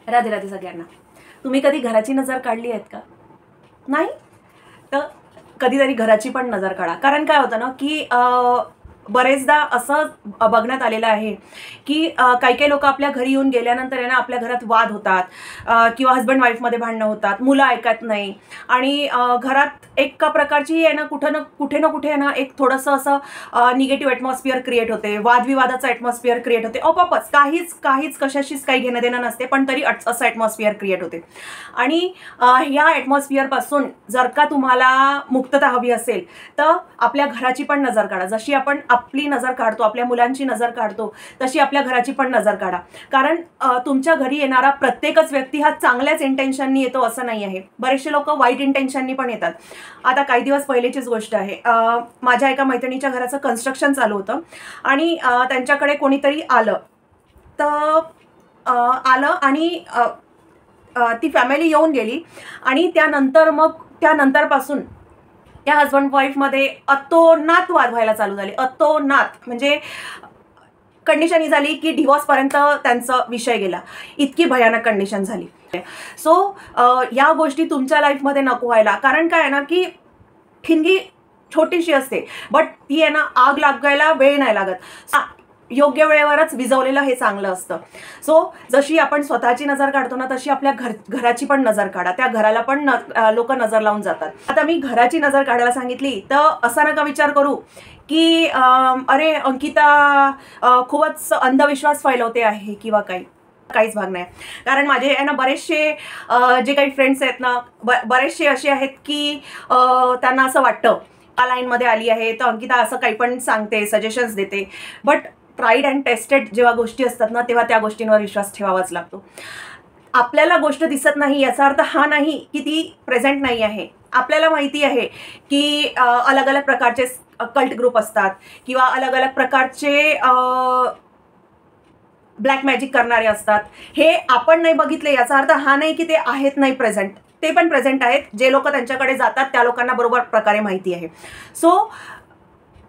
राधे राधे सगळ्यांना. तुम्ही कधी घराची नजर काढली आहेत का? नाही तर कधीतरी घराची पण नजर काढा. कारण काय होतं ना की बरेचदा असं बघण्यात आलेलं आहे की काही काही लोक आपल्या घरी येऊन गेल्यानंतर आहे ना आपल्या घरात वाद होतात किंवा हस्बंड वाईफमध्ये भांडणं होतात, मुलं ऐकत नाही आणि घरात एका प्रकारची आहे ना कुठे ना कुठे आहे ना एक थोडंसं असं निगेटिव्ह ॲटमॉस्फिअर क्रिएट होते, वादविवादाचं ॲटमॉस्फिअर क्रिएट होते. ऑपच काहीच कशाशीच काही घेणं देणं नसते, पण तरी असं ॲटमॉस्फिअर क्रिएट होते. आणि ह्या ॲटमॉस्फिअरपासून जर का तुम्हाला मुक्तता हवी असेल तर आपल्या घराची पण नजर काढा. जशी आपण आपली नजर काढतो, आपल्या मुलांची नजर काढतो, तशी आपल्या घराची पण नजर काढा. कारण तुमच्या घरी येणारा प्रत्येकच व्यक्ती हा चांगल्याच इंटेन्शननी येतो असं नाही आहे. बरेचसे लोक वाईट इंटेन्शननी पण येतात. आता काही दिवस पहिलेचीच गोष्ट आहे. माझ्या एका मैत्रिणीच्या घराचं कन्स्ट्रक्शन चालू होतं आणि त्यांच्याकडे कोणीतरी आलं आणि ती फॅमिली येऊन गेली आणि त्यानंतरपासून त्या हजबंड वाईफमध्ये अतोनात वाद व्हायला चालू झाले. अतोनात म्हणजे कंडिशन ही झाली की डिवॉर्सपर्यंत त्यांचा विषय गेला. इतकी भयानक कंडिशन झाली. सो या गोष्टी तुमच्या लाईफमध्ये नको व्हायला. कारण काय आहे ना की ठिणगी छोटीशी असते बट ती आहे ना आग लागायला वेळ नाही लागत. योग्य वेळेवरच विझवलेलं हे चांगलं असतं. सो जशी आपण स्वतःची नजर काढतो ना तशी आपल्या घराची पण नजर काढा. त्या घराला पण लोक नजर लावून जातात. आता मी घराची नजर काढायला सांगितली तर असा नका विचार करू की अरे अंकिता खूपच अंधविश्वास फैलवते आहे किंवा काहीच भाग नाही. कारण माझे आहे ना बरेचसे जे काही फ्रेंड्स आहेत ना बरेचसे असे आहेत की त्यांना असं वाटतं लाईनमध्ये आली आहे तर अंकिता असं काही पण सांगते, सजेशन्स देते. बट ट्राईड अँड टेस्टेड जेव्हा गोष्टी असतात ना तेव्हा त्या गोष्टींवर विश्वास ठेवावाच लागतो. आपल्याला गोष्ट दिसत नाही याचा अर्थ हा नाही की ती प्रेझेंट नाही आहे. आपल्याला माहिती आहे की अलग अलग प्रकारचे कल्ट ग्रुप असतात किंवा अलग अलग प्रकारचे ब्लॅक मॅजिक करणारे असतात. हे आपण नाही बघितले याचा अर्थ हा नाही की ते आहेत नाही प्रेझेंट. ते पण प्रेझेंट आहेत. जे लोक त्यांच्याकडे जातात त्या लोकांना बरोबर प्रकारे माहिती आहे. सो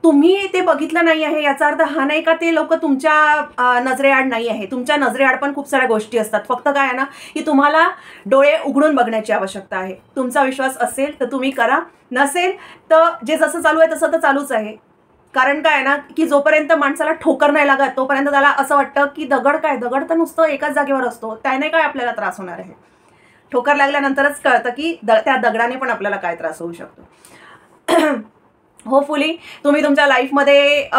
तुम्ही ते बघितलं नाही आहे याचा अर्थ हा नाही का ते लोक तुमच्या नजरेआड नाही आहे. तुमच्या नजरेआड पण खूप साऱ्या गोष्टी असतात. फक्त काय आहे ना की तुम्हाला डोळे उघडून बघण्याची आवश्यकता आहे. तुमचा विश्वास असेल तर तुम्ही करा, नसेल तर जे जसं चालू आहे तसं तर चालूच आहे. कारण काय आहे ना की जोपर्यंत माणसाला ठोकर नाही लागत तोपर्यंत त्याला असं वाटतं की दगड तर नुसतं एकाच जागेवर असतो, त्याने काय आपल्याला त्रास होणार आहे. ठोकर लागल्यानंतरच कळतं की त्या दगडाने पण आपल्याला काय त्रास होऊ शकतो. होपफुली तुम्ही तुमच्या लाईफमध्ये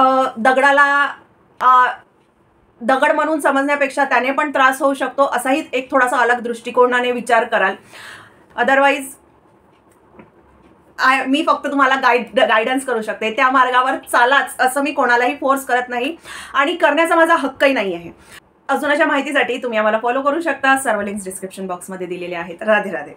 दगड म्हणून समजण्यापेक्षा त्याने पण त्रास होऊ शकतो असाही एक थोडासा अलग दृष्टिकोनाने विचार कराल. अदरवाईज मी फक्त तुम्हाला गायडन्स करू शकते. त्या मार्गावर चालाच असं मी कोणालाही फोर्स करत नाही आणि करण्याचा माझा हक्कही नाही आहे. अजून अशा माहितीसाठी तुम्ही आम्हाला फॉलो करू शकता. सर्व लिंक्स डिस्क्रिप्शन बॉक्समध्ये दिलेले आहेत. राधे राधे.